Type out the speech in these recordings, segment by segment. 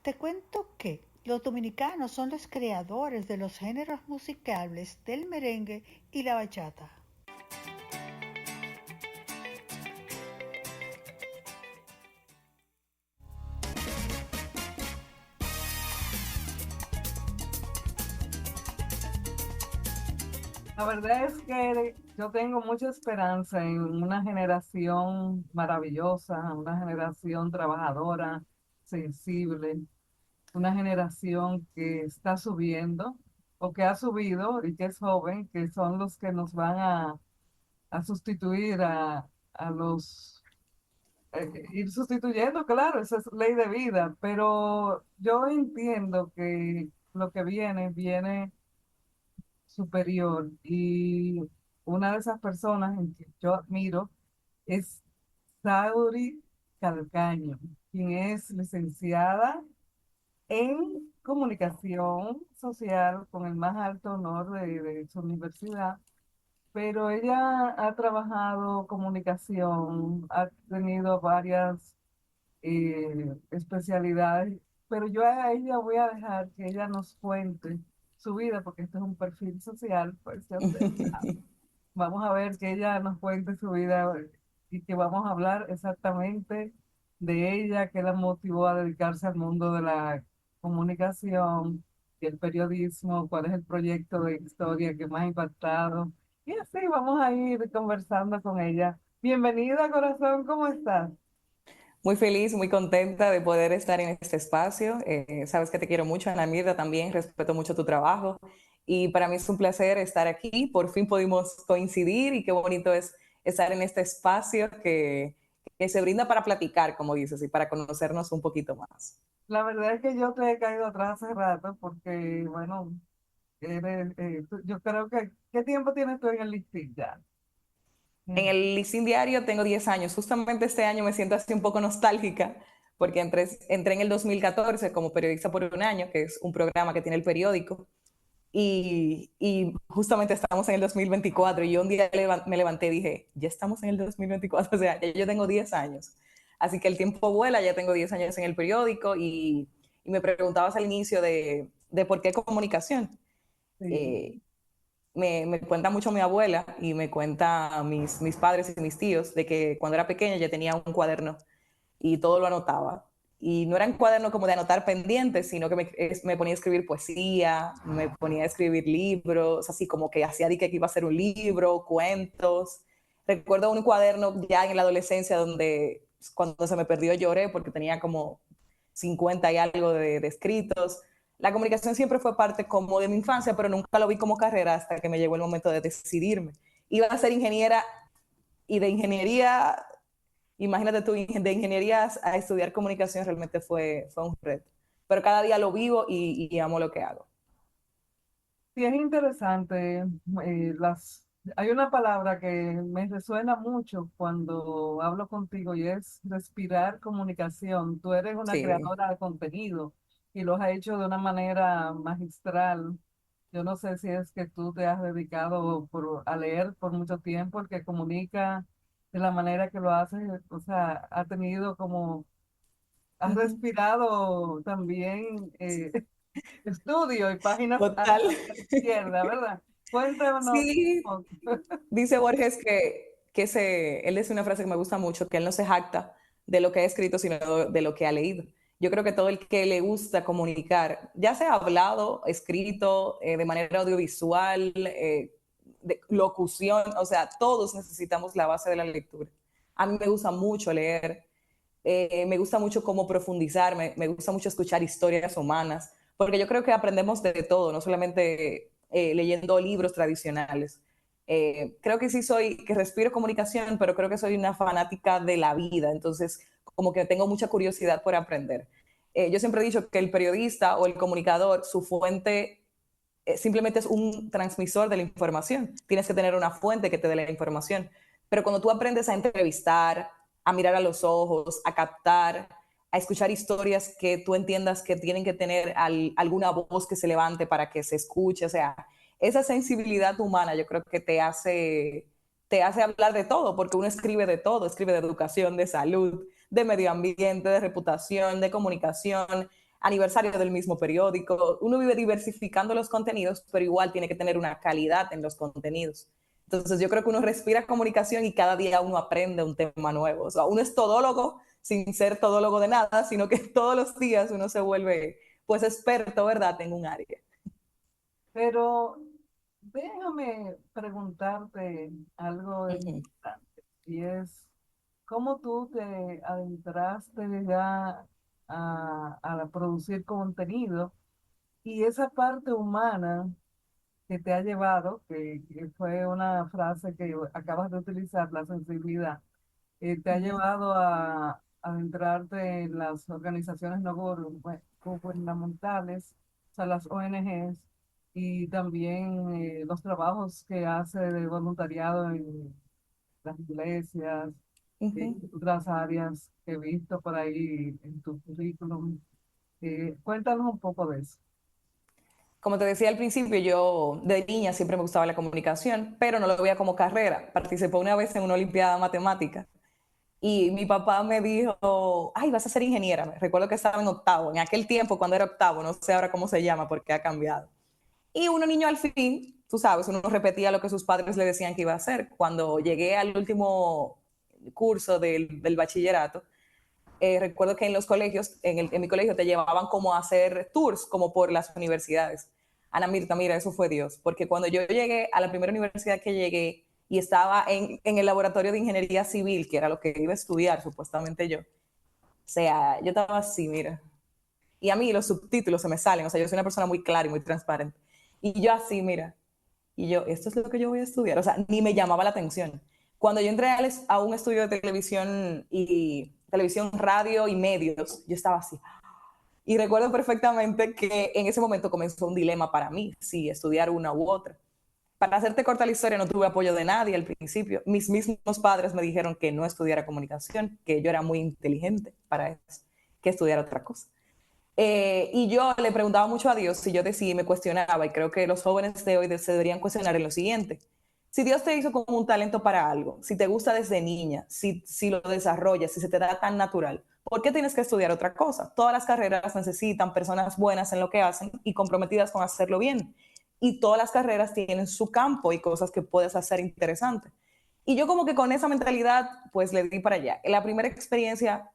te cuento que los dominicanos son los creadores de los géneros musicales del merengue y la bachata. La verdad es que yo tengo mucha esperanza en una generación maravillosa, una generación trabajadora, sensible, una generación que está subiendo o que ha subido y que es joven, que son los que nos van a sustituir a los, ir sustituyendo, claro, esa es ley de vida, pero yo entiendo que lo que viene superior y una de esas personas en que yo admiro es Sauri Calcaño, quien es licenciada en comunicación social con el más alto honor de su universidad, pero ella ha trabajado comunicación, ha tenido varias especialidades, pero yo a ella voy a dejar que ella nos cuente su vida, porque este es un perfil social, pues ya usted sabe. Vamos a ver que ella nos cuente su vida y que vamos a hablar exactamente de ella, qué la motivó a dedicarse al mundo de la comunicación y el periodismo, cuál es el proyecto de historia que más ha impactado. Y así vamos a ir conversando con ella. Bienvenida, corazón, ¿cómo estás? Muy feliz, muy contenta de poder estar en este espacio. Sabes que te quiero mucho, Ana Mirda, también respeto mucho tu trabajo. Y para mí es un placer estar aquí. Por fin pudimos coincidir y qué bonito es estar en este espacio que se brinda para platicar, como dices, y para conocernos un poquito más. La verdad es que yo te he caído atrás hace rato porque, bueno, yo creo que, ¿qué tiempo tienes tú en el listín ya? En Mm. el Listín Diario tengo 10 años. Justamente este año me siento así un poco nostálgica porque entré en el 2014 como periodista por un año, que es un programa que tiene el periódico. Y justamente estamos en el 2024 y yo un día me levanté y dije, ya estamos en el 2024, o sea, ya yo tengo 10 años. Así que el tiempo vuela, ya tengo 10 años en el periódico y me preguntabas al inicio de por qué comunicación. Sí. Eh, me cuenta mucho mi abuela y me cuenta mis padres y mis tíos de que cuando era pequeña ya tenía un cuaderno y todo lo anotaba. Y no eran cuadernos como de anotar pendientes, sino que me ponía a escribir poesía, me ponía a escribir libros, así como que hacía de que iba a ser un libro, cuentos. Recuerdo un cuaderno ya en la adolescencia donde cuando se me perdió lloré porque tenía como 50 y algo de escritos. La comunicación siempre fue parte como de mi infancia, pero nunca lo vi como carrera hasta que me llegó el momento de decidirme. Iba a ser ingeniera y de ingeniería, imagínate tú, de ingeniería a estudiar comunicación realmente fue un reto. Pero cada día lo vivo y amo lo que hago. Sí, es interesante. Hay una palabra que me resuena mucho cuando hablo contigo y es respirar comunicación. Tú eres una Sí. creadora de contenido y lo has hecho de una manera magistral. Yo no sé si es que tú te has dedicado a leer por mucho tiempo, el que comunica de la manera que lo haces, o sea, ha tenido como, has Ujú. respirado también estudio y páginas Total. a la izquierda, ¿verdad? Cuéntanos un Sí, poco. dice Borges él dice una frase que me gusta mucho, que él no se jacta de lo que ha escrito, sino de lo que ha leído. Yo creo que todo el que le gusta comunicar, ya sea hablado, escrito, de manera audiovisual, de locución, o sea, todos necesitamos la base de la lectura. A mí me gusta mucho leer, me gusta mucho cómo profundizar, me gusta mucho escuchar historias humanas, porque yo creo que aprendemos de todo, no solamente leyendo libros tradicionales. Creo que sí que respiro comunicación, pero creo que soy una fanática de la vida, entonces como que tengo mucha curiosidad por aprender. Yo siempre he dicho que el periodista o el comunicador, su fuente simplemente es un transmisor de la información. Tienes que tener una fuente que te dé la información. Pero cuando tú aprendes a entrevistar, a mirar a los ojos, a captar, a escuchar historias que tú entiendas que tienen que tener alguna voz que se levante para que se escuche, o sea, esa sensibilidad humana yo creo que te hace hablar de todo, porque uno escribe de todo, escribe de educación, de salud, de medio ambiente, de reputación, de comunicación, aniversario del mismo periódico. Uno vive diversificando los contenidos, pero igual tiene que tener una calidad en los contenidos. Entonces yo creo que uno respira comunicación y cada día uno aprende un tema nuevo. O sea, uno es todólogo sin ser todólogo de nada, sino que todos los días uno se vuelve pues experto, ¿verdad?, en un área. Pero déjame preguntarte algo Ujú. importante, y es, ¿cómo tú te adentraste ya producir contenido y esa parte humana que te ha llevado, que fue una frase que acabas de utilizar, la sensibilidad, te ha Ujú. llevado a adentrarte en las organizaciones no gubernamentales, o sea, las ONGs, y también los trabajos que hace de voluntariado en las iglesias, Ujú. otras áreas que he visto por ahí en tu currículum? Cuéntanos un poco de eso. Como te decía al principio, yo de niña siempre me gustaba la comunicación, pero no lo veía como carrera. Participé una vez en una olimpiada matemática y mi papá me dijo, ay, vas a ser ingeniera. Me recuerdo que estaba en octavo, en aquel tiempo cuando era octavo, no sé ahora cómo se llama porque ha cambiado. Y uno niño al fin, tú sabes, uno repetía lo que sus padres le decían que iba a hacer. Cuando llegué al último curso del bachillerato, recuerdo que en los colegios, en mi colegio te llevaban como a hacer tours, como por las universidades. Ana Mirta, mira, eso fue Dios, porque cuando yo llegué a la primera universidad que llegué y estaba en el laboratorio de ingeniería civil, que era lo que iba a estudiar supuestamente yo, o sea, yo estaba así, mira, y a mí los subtítulos se me salen, o sea, yo soy una persona muy clara y muy transparente, y yo así, mira, y yo, esto es lo que yo voy a estudiar, o sea, ni me llamaba la atención. Cuando yo entré a un estudio de televisión, radio y medios, yo estaba así. Y recuerdo perfectamente que en ese momento comenzó un dilema para mí, si estudiar una u otra. Para hacerte corta la historia, no tuve apoyo de nadie al principio. Mis mismos padres me dijeron que no estudiara comunicación, que yo era muy inteligente para eso, que estudiara otra cosa. Y yo le preguntaba mucho a Dios si yo decía y me cuestionaba, y creo que los jóvenes de hoy se deberían cuestionar en lo siguiente. Si Dios te hizo como un talento para algo, si te gusta desde niña, si lo desarrollas, si se te da tan natural, ¿por qué tienes que estudiar otra cosa? Todas las carreras necesitan personas buenas en lo que hacen y comprometidas con hacerlo bien. Y todas las carreras tienen su campo y cosas que puedes hacer interesantes. Y yo como que con esa mentalidad, pues le di para allá. La primera experiencia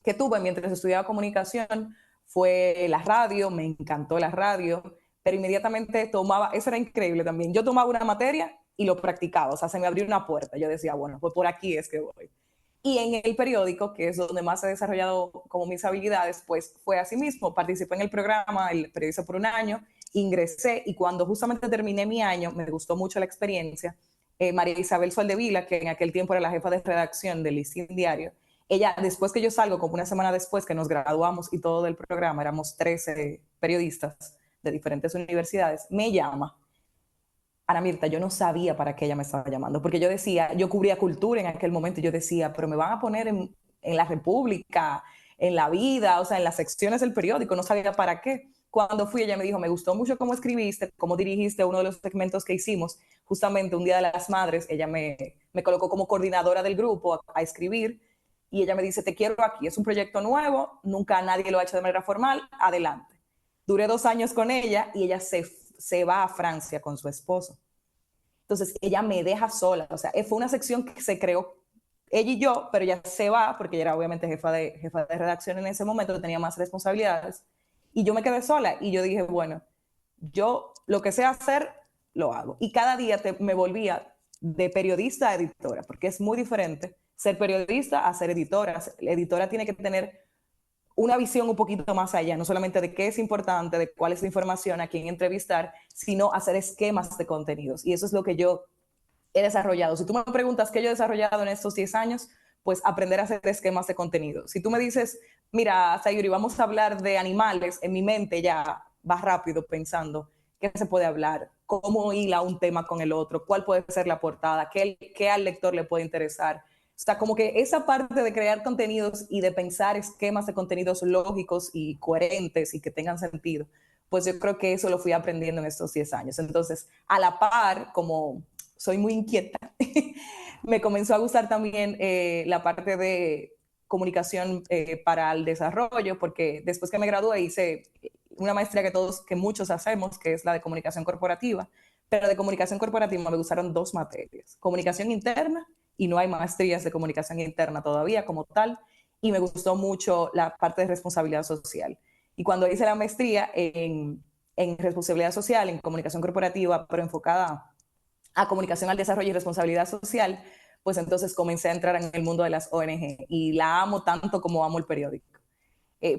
que tuve mientras estudiaba comunicación fue la radio, me encantó la radio, pero inmediatamente tomaba, eso era increíble también, yo tomaba una materia y lo practicaba, o sea, se me abrió una puerta, yo decía, bueno, pues por aquí es que voy. Y en el periódico, que es donde más he desarrollado como mis habilidades, pues fue así mismo, participé en el programa, el periodista por un año, ingresé y cuando justamente terminé mi año, me gustó mucho la experiencia, María Isabel Soldevila, que en aquel tiempo era la jefa de redacción del Listín Diario, ella, después que yo salgo, como una semana después que nos graduamos y todo del programa, éramos 13 periodistas de diferentes universidades, me llama. Ana Mirta, yo no sabía para qué ella me estaba llamando, porque yo decía, yo cubría cultura en aquel momento, y yo decía, pero me van a poner en la República, en La Vida, o sea, en las secciones del periódico, no sabía para qué. Cuando fui, ella me dijo, me gustó mucho cómo escribiste, cómo dirigiste uno de los segmentos que hicimos, justamente un Día de las Madres, ella me colocó como coordinadora del grupo a escribir, y ella me dice, te quiero aquí, es un proyecto nuevo, nunca nadie lo ha hecho de manera formal, adelante. Duré 2 años con ella y ella se va a Francia con su esposo. Entonces ella me deja sola, o sea, fue una sección que se creó ella y yo, pero ella se va porque ella era obviamente jefa de redacción en ese momento, tenía más responsabilidades, y yo me quedé sola y yo dije, bueno, yo lo que sé hacer, lo hago. Y cada día me volvía de periodista a editora, porque es muy diferente ser periodista a ser editora. La editora tiene que tener una visión un poquito más allá, no solamente de qué es importante, de cuál es la información, a quién entrevistar, sino hacer esquemas de contenidos. Y eso es lo que yo he desarrollado. Si tú me preguntas qué yo he desarrollado en estos 10 años, pues aprender a hacer esquemas de contenido. Si tú me dices, mira, Sayuri, vamos a hablar de animales, en mi mente ya va rápido pensando qué se puede hablar, cómo hila un tema con el otro, cuál puede ser la portada, qué al lector le puede interesar. O sea, como que esa parte de crear contenidos y de pensar esquemas de contenidos lógicos y coherentes y que tengan sentido, pues yo creo que eso lo fui aprendiendo en estos 10 años. Entonces, a la par, como soy muy inquieta, me comenzó a gustar también la parte de comunicación para el desarrollo, porque después que me gradué hice una maestría que muchos hacemos, que es la de comunicación corporativa, pero de comunicación corporativa me gustaron dos materias, comunicación interna, y no hay maestrías de comunicación interna todavía como tal, y me gustó mucho la parte de responsabilidad social. Y cuando hice la maestría en responsabilidad social, en comunicación corporativa, pero enfocada a comunicación al desarrollo y responsabilidad social, pues entonces comencé a entrar en el mundo de las ONG y la amo tanto como amo el periódico.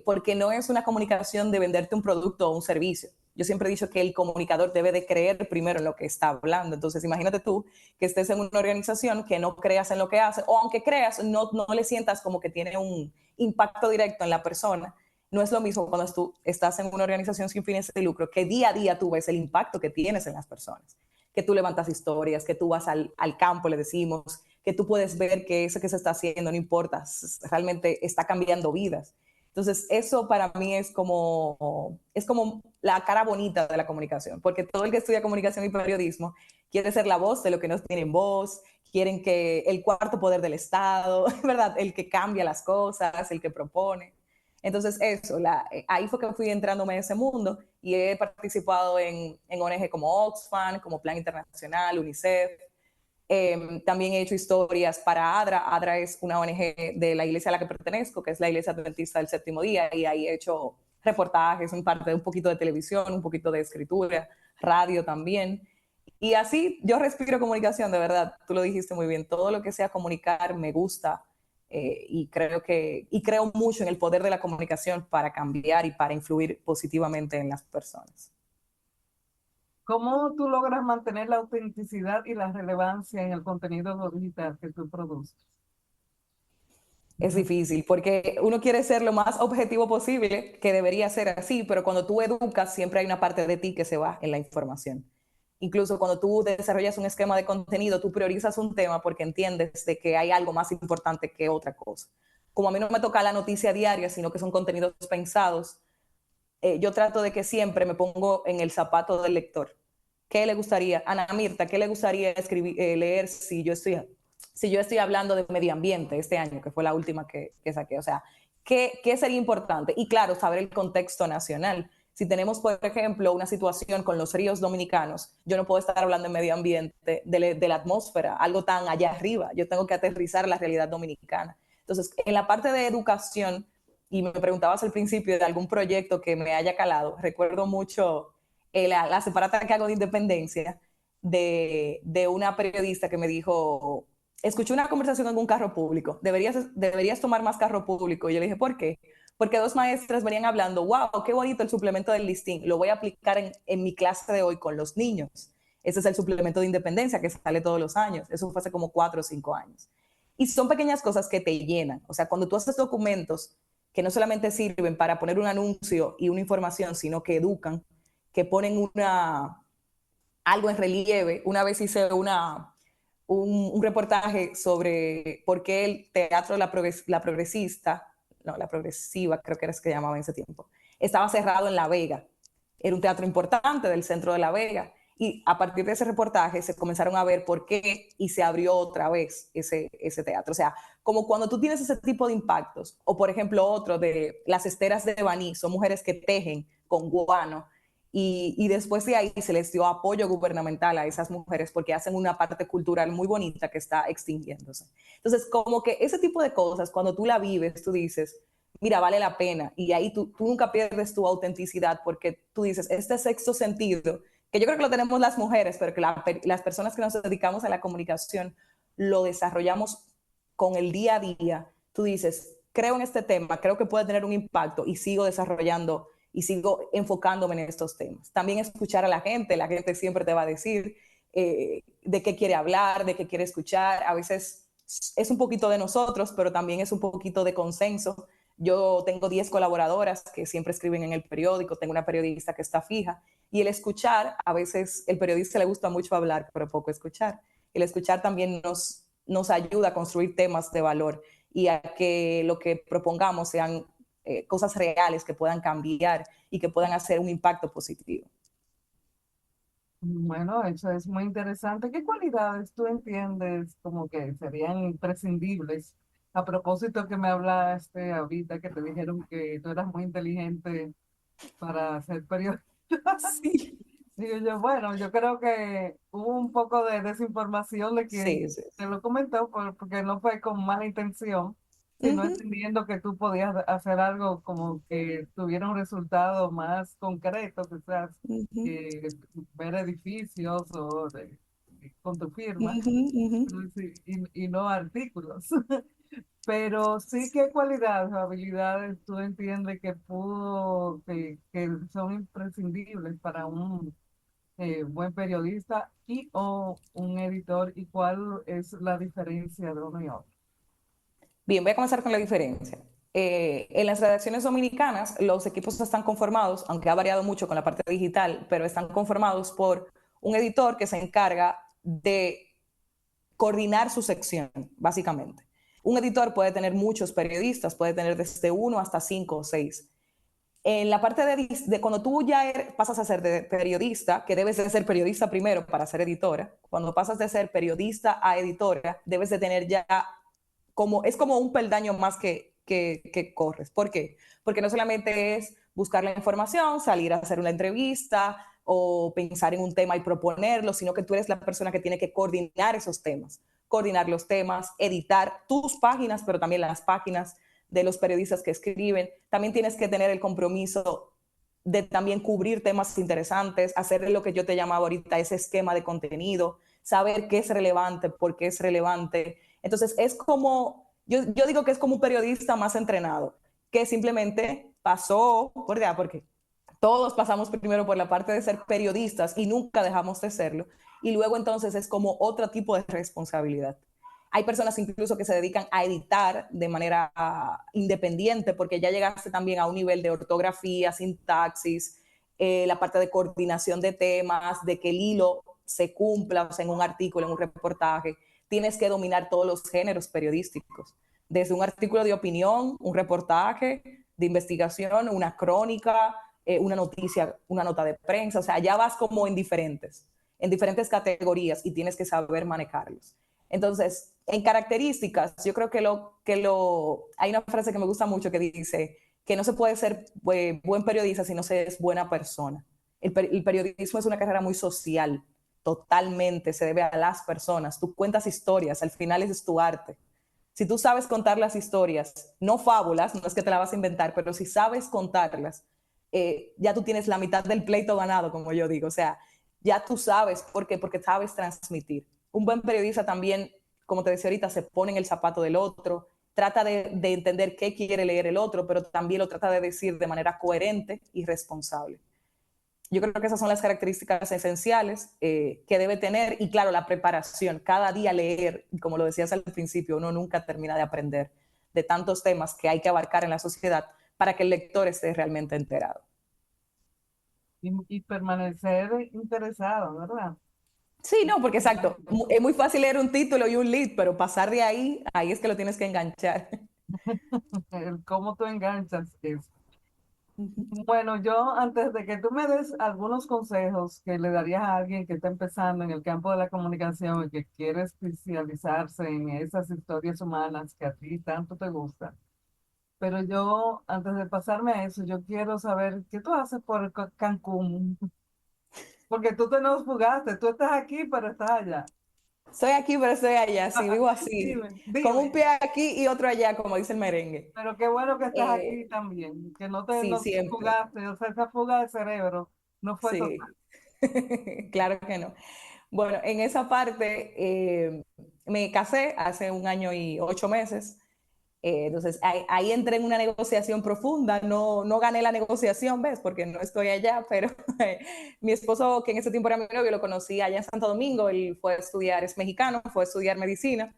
Porque no es una comunicación de venderte un producto o un servicio. Yo siempre he dicho que el comunicador debe de creer primero en lo que está hablando. Entonces, imagínate tú que estés en una organización que no creas en lo que hace, o aunque creas, no le sientas como que tiene un impacto directo en la persona. No es lo mismo cuando tú estás en una organización sin fines de lucro, que día a día tú ves el impacto que tienes en las personas, que tú levantas historias, que tú vas al campo, le decimos, que tú puedes ver que eso que se está haciendo, no importa, realmente está cambiando vidas. Entonces, eso para mí es como la cara bonita de la comunicación, porque todo el que estudia comunicación y periodismo quiere ser la voz de lo que no tienen voz, quieren que el cuarto poder del Estado, ¿verdad? El que cambia las cosas, el que propone. Entonces, eso, ahí fue que fui entrándome en ese mundo y he participado en ONG como Oxfam, como Plan Internacional, UNICEF. También he hecho historias para ADRA. ADRA es una ONG de la iglesia a la que pertenezco, que es la Iglesia Adventista del Séptimo Día, y ahí he hecho reportajes, un parte de un poquito de televisión, un poquito de escritura, radio también. Y así yo respiro comunicación, de verdad, tú lo dijiste muy bien, todo lo que sea comunicar me gusta, y creo mucho en el poder de la comunicación para cambiar y para influir positivamente en las personas. ¿Cómo tú logras mantener la autenticidad y la relevancia en el contenido digital que tú produces? Es difícil porque uno quiere ser lo más objetivo posible, que debería ser así, pero cuando tú educas siempre hay una parte de ti que se va en la información. Incluso cuando tú desarrollas un esquema de contenido, tú priorizas un tema porque entiendes de que hay algo más importante que otra cosa. Como a mí no me toca la noticia diaria, sino que son contenidos pensados, yo trato de que siempre me pongo en el zapato del lector. ¿Qué le gustaría, Ana Mirta, qué le gustaría leer si yo estoy hablando de medio ambiente este año, que fue la última que saqué? O sea, ¿qué sería importante? Y claro, saber el contexto nacional. Si tenemos, por ejemplo, una situación con los ríos dominicanos, yo no puedo estar hablando de medio ambiente, de la atmósfera, algo tan allá arriba. Yo tengo que aterrizar la realidad dominicana. Entonces, en la parte de educación, y me preguntabas al principio de algún proyecto que me haya calado, recuerdo mucho la separata que hago de Independencia de una periodista que me dijo, escuché una conversación en un carro público, deberías tomar más carro público. Y yo le dije, ¿por qué? Porque dos maestras venían hablando, wow, qué bonito el suplemento del listín, lo voy a aplicar en mi clase de hoy con los niños. Ese es el suplemento de Independencia que sale todos los años. Eso fue hace como 4 o 5 años. Y son pequeñas cosas que te llenan. O sea, cuando tú haces documentos que no solamente sirven para poner un anuncio y una información, sino que educan, que ponen algo en relieve. Una vez hice un reportaje sobre por qué el teatro la progresista, no, la progresiva, creo que era que llamaba en ese tiempo, estaba cerrado en La Vega. Era un teatro importante del centro de La Vega. Y a partir de ese reportaje se comenzaron a ver por qué y se abrió otra vez ese teatro. O sea, como cuando tú tienes ese tipo de impactos, o por ejemplo otro de las esteras de Baní, son mujeres que tejen con guano, y después de ahí se les dio apoyo gubernamental a esas mujeres porque hacen una parte cultural muy bonita que está extinguiéndose. Entonces, como que ese tipo de cosas, cuando tú la vives, tú dices, mira, vale la pena. Y ahí tú nunca pierdes tu autenticidad porque tú dices, este sexto sentido, que yo creo que lo tenemos las mujeres, pero que las personas que nos dedicamos a la comunicación lo desarrollamos con el día a día. Tú dices, creo en este tema, creo que puede tener un impacto y sigo desarrollando y sigo enfocándome en estos temas. También escuchar a la gente siempre te va a decir de qué quiere hablar, de qué quiere escuchar. A veces es un poquito de nosotros, pero también es un poquito de consenso. Yo tengo 10 colaboradoras que siempre escriben en el periódico, tengo una periodista que está fija, y el escuchar, a veces el periodista le gusta mucho hablar, pero poco escuchar. El escuchar también nos ayuda a construir temas de valor y a que lo que propongamos sean cosas reales que puedan cambiar y que puedan hacer un impacto positivo. Bueno, eso es muy interesante. ¿Qué cualidades tú entiendes como que serían imprescindibles A propósito que me hablaste ahorita, que te dijeron que tú eras muy inteligente para ser periodista. Sí, Digo yo, bueno, yo creo que hubo un poco de desinformación de sí, quien sí. te lo comentó, porque no fue con mala intención, sino Ujú, entendiendo que tú podías hacer algo como que tuviera un resultado más concreto, quizás ujú, ver edificios con tu firma, ujú, ujú. sí, y no artículos. Pero sí, ¿qué cualidades o habilidades tú entiendes que son imprescindibles para un buen periodista y o un editor, y cuál es la diferencia de uno y otro? Bien, voy a comenzar con la diferencia. En las redacciones dominicanas, los equipos están conformados, aunque ha variado mucho con la parte digital, pero están conformados por un editor que se encarga de coordinar su sección, básicamente. Un editor puede tener muchos periodistas, puede tener desde uno hasta cinco o seis. En la parte de cuando tú ya pasas a ser de periodista, que debes de ser periodista primero para ser editora, cuando pasas de ser periodista a editora, debes de tener ya como, es como un peldaño más que corres. ¿Por qué? Porque no solamente es buscar la información, salir a hacer una entrevista o pensar en un tema y proponerlo, sino que tú eres la persona que tiene que coordinar esos temas, coordinar los temas, editar tus páginas, pero también las páginas de los periodistas que escriben. También tienes que tener el compromiso de también cubrir temas interesantes, hacer lo que yo te llamaba ahorita, ese esquema de contenido, saber qué es relevante, por qué es relevante. Entonces es como, yo digo que es como un periodista más entrenado, que simplemente pasó, ¿verdad? Porque todos pasamos primero por la parte de ser periodistas y nunca dejamos de serlo, y luego entonces es como otro tipo de responsabilidad. Hay personas incluso que se dedican a editar de manera independiente porque ya llegaste también a un nivel de ortografía, sintaxis, la parte de coordinación de temas, de que el hilo se cumpla, o sea, en un artículo, en un reportaje. Tienes que dominar todos los géneros periodísticos, desde un artículo de opinión, un reportaje de investigación, una crónica, una noticia, una nota de prensa, o sea, ya vas como en diferentes categorías y tienes que saber manejarlos. Entonces, en características, yo creo hay una frase que me gusta mucho que dice que no se puede ser buen periodista si no se es buena persona. El periodismo es una carrera muy social, totalmente, se debe a las personas. Tú cuentas historias, al final es tu arte. Si tú sabes contar las historias, no fábulas, no es que te la vas a inventar, pero si sabes contarlas, ya tú tienes la mitad del pleito ganado, como yo digo. O sea, ya tú sabes, ¿por qué? Porque sabes transmitir. Un buen periodista también, como te decía ahorita, se pone en el zapato del otro, trata de entender qué quiere leer el otro, pero también lo trata de decir de manera coherente y responsable. Yo creo que esas son las características esenciales que debe tener, y claro, la preparación, cada día leer, como lo decías al principio, uno nunca termina de aprender de tantos temas que hay que abarcar en la sociedad para que el lector esté realmente enterado. Y permanecer interesado, ¿verdad? Sí, no, porque exacto, es muy fácil leer un título y un lead, pero pasar de ahí, ahí es que lo tienes que enganchar. El cómo tú enganchas eso. Bueno, yo antes de que tú me des algunos consejos que le darías a alguien que está empezando en el campo de la comunicación y que quiere especializarse en esas historias humanas que a ti tanto te gustan, pero yo antes de pasarme a eso, yo quiero saber qué tú haces por Cancún, porque tú te nos fugaste, tú estás aquí, pero estás allá. Soy aquí, pero estoy allá, sí, vivo así, Dime, con un dime, pie aquí y otro allá, como dice el merengue. pero qué bueno que estás aquí Eh, también, que sí, no te siempre, fugaste, o sea, esa fuga de cerebro no fue sí, total. claro que no. Bueno, en esa parte me casé hace un año y 8 meses. Entonces ahí entré en una negociación profunda. No, no gané la negociación, ¿ves? Porque no estoy allá, pero mi esposo, que en ese tiempo era mi novio, lo conocí allá en Santo Domingo. Él fue a estudiar, es mexicano, fue a estudiar medicina.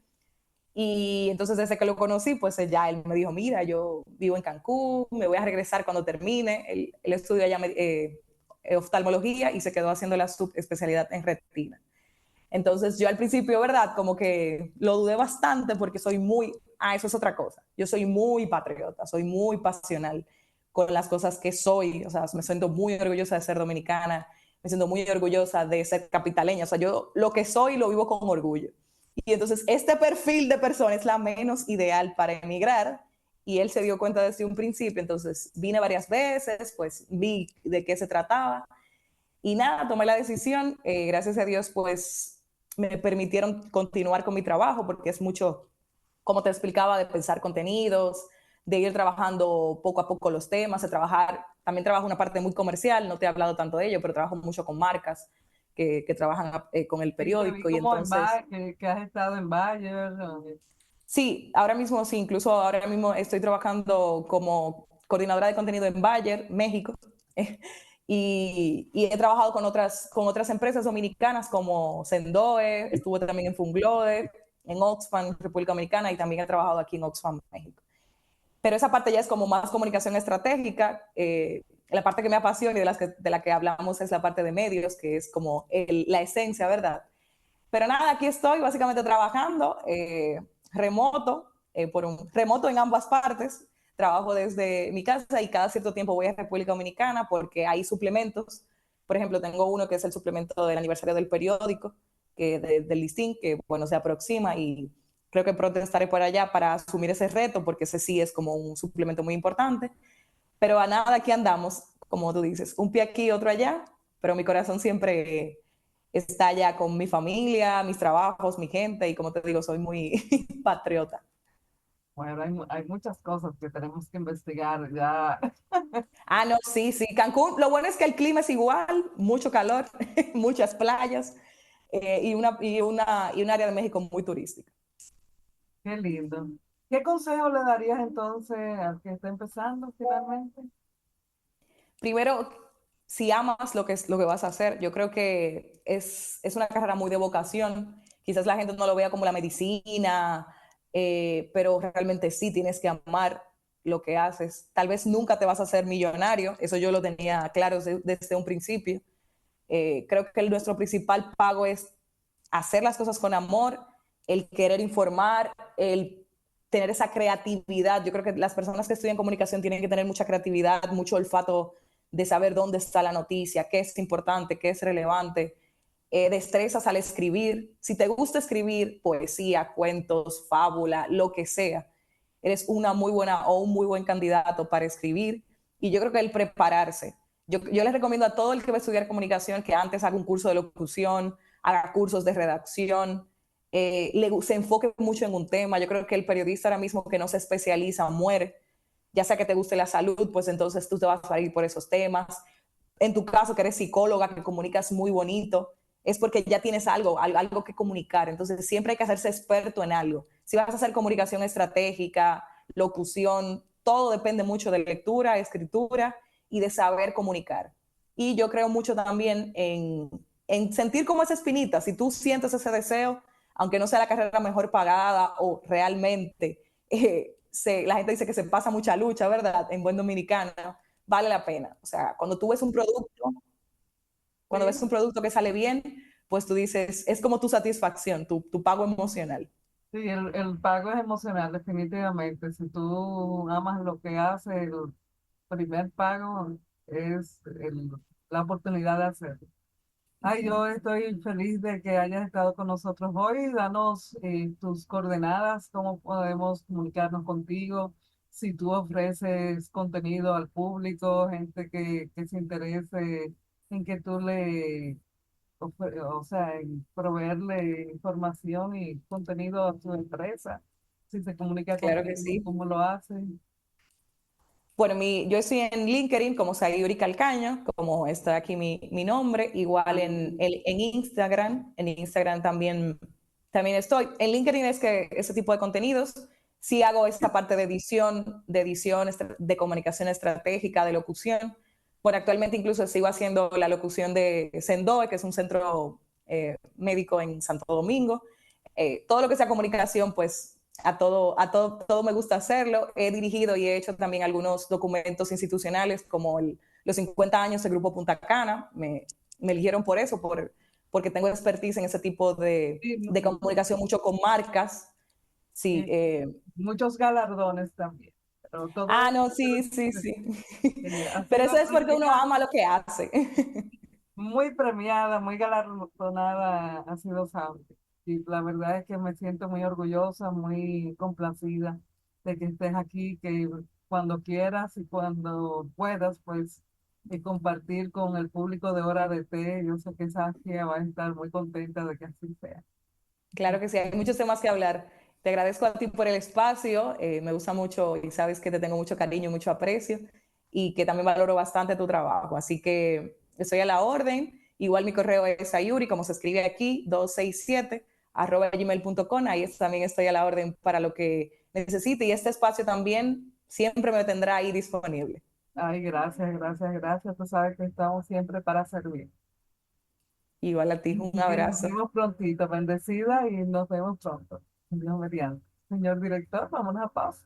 Y entonces desde que lo conocí, pues ya él me dijo, mira, yo vivo en Cancún, me voy a regresar cuando termine. Él estudió allá oftalmología y se quedó haciendo la subespecialidad en retina. Entonces yo al principio, ¿verdad? Como que lo dudé bastante porque eso es otra cosa. Yo soy muy patriota, soy muy pasional con las cosas que soy. O sea, me siento muy orgullosa de ser dominicana, me siento muy orgullosa de ser capitaleña. O sea, yo lo que soy lo vivo con orgullo. Y entonces este perfil de persona es la menos ideal para emigrar y él se dio cuenta desde un principio, entonces vine varias veces, pues vi de qué se trataba y nada, tomé la decisión, gracias a Dios pues me permitieron continuar con mi trabajo porque es mucho, como te explicaba, de pensar contenidos, de ir trabajando poco a poco los temas, de trabajar, también trabajo una parte muy comercial, no te he hablado tanto de ello, pero trabajo mucho con marcas que trabajan con el Sí, te vi periódico y como en entonces... que has estado en Bayer. Sí, ahora mismo sí, incluso ahora mismo estoy trabajando como coordinadora de contenido en Bayer, México, y he trabajado con otras empresas dominicanas como Sendoe, estuve también en Funglode, en Oxfam, República Dominicana, y también he trabajado aquí en Oxfam, México. Pero esa parte ya es como más comunicación estratégica. La parte que me apasiona y de la que hablamos es la parte de medios, que es como la esencia, ¿verdad? Pero nada, aquí estoy básicamente trabajando remoto, remoto en ambas partes. Trabajo desde mi casa y cada cierto tiempo voy a República Dominicana porque hay suplementos. Por ejemplo, tengo uno que es el suplemento del aniversario del periódico, del listín, que bueno, se aproxima y creo que pronto estaré por allá para asumir ese reto porque ese sí es como un suplemento muy importante. Pero a nada, aquí andamos, como tú dices, un pie aquí, otro allá, pero mi corazón siempre está allá con mi familia, mis trabajos, mi gente, y como te digo, soy muy patriota. Bueno, hay muchas cosas que tenemos que investigar ya. Ah, no, sí, sí, Cancún, lo bueno es que el clima es igual, mucho calor, muchas playas y un área de México muy turística. Qué lindo. ¿Qué consejo le darías entonces al que está empezando finalmente? Primero, si amas lo que vas a hacer, yo creo que es una carrera muy de vocación. Quizás la gente no lo vea como la medicina, pero realmente sí tienes que amar lo que haces. Tal vez nunca te vas a hacer millonario, eso yo lo tenía claro desde un principio. Creo que nuestro principal pago es hacer las cosas con amor, el querer informar, el tener esa creatividad. Yo creo que las personas que estudian comunicación tienen que tener mucha creatividad, mucho olfato de saber dónde está la noticia, qué es importante, qué es relevante. Destrezas al escribir. Si te gusta escribir poesía, cuentos, fábula, lo que sea, eres una muy buena o un muy buen candidato para escribir. Y yo creo que el prepararse. Yo les recomiendo a todo el que va a estudiar comunicación que antes haga un curso de locución, haga cursos de redacción, se enfoque mucho en un tema. Yo creo que el periodista ahora mismo que no se especializa muere, ya sea que te guste la salud, pues entonces tú te vas a ir por esos temas. En tu caso, que eres psicóloga, que comunicas muy bonito, es porque ya tienes algo que comunicar. Entonces siempre hay que hacerse experto en algo. Si vas a hacer comunicación estratégica, locución, todo depende mucho de lectura, escritura y de saber comunicar. Y yo creo mucho también en sentir como esa espinita. Si tú sientes ese deseo, aunque no sea la carrera mejor pagada o realmente la gente dice que se pasa mucha lucha, ¿verdad? En buen dominicano, vale la pena. O sea, cuando ves Sí, un producto que sale bien, pues tú dices, es como tu satisfacción, tu pago emocional. sí, el pago es emocional, definitivamente. Si tú amas lo que haces, el primer pago es la oportunidad de hacerlo. Ay, yo estoy feliz de que hayas estado con nosotros hoy. Danos tus coordenadas, cómo podemos comunicarnos contigo, si tú ofreces contenido al público, gente que se interese en que tú o sea, en proveerle información y contenido a tu empresa. Si se comunica Claro que contigo, sí. ¿cómo lo hacen? Bueno, yo estoy en LinkedIn como Sayuri Calcaño, como está aquí mi nombre, igual en Instagram también estoy. En LinkedIn es que ese tipo de contenidos, sí hago esta parte de edición, de comunicación estratégica, de locución. Bueno, actualmente incluso sigo haciendo la locución de Sendoe, que es un centro médico en Santo Domingo. Todo lo que sea comunicación, pues todo me gusta hacerlo. He dirigido y he hecho también algunos documentos institucionales como los 50 años del Grupo Punta Cana. Me eligieron por eso, porque tengo expertise en ese tipo Sí, de comunicación mucho con marcas. Sí. y muchos galardones también. Pero todo No, sí, sí, sí. ha Pero eso sido, es porque uno ella ama lo que hace. muy premiada, muy galardonada ha sido Saudi. Y la verdad es que me siento muy orgullosa, muy complacida de que estés aquí, que cuando quieras y cuando puedas, pues, y compartir con el público de Hora de Té. Yo sé que Saskia va a estar muy contenta de que así sea. Claro que sí, hay muchos temas que hablar. Te agradezco a ti por el espacio, me gusta mucho y sabes que te tengo mucho cariño, mucho aprecio y que también valoro bastante tu trabajo. Así que estoy a la orden. Igual mi correo es ayuri, como se escribe aquí, 267 @gmail.com. Ahí también estoy a la orden para lo que necesite y este espacio también siempre me tendrá ahí disponible. Ay, gracias, gracias, gracias. Tú sabes que estamos siempre para servir. Igual a ti, un Así que nos abrazo. vemos prontito, bendecida y nos vemos pronto. Dios mediante. Señor director, vamos a pausa.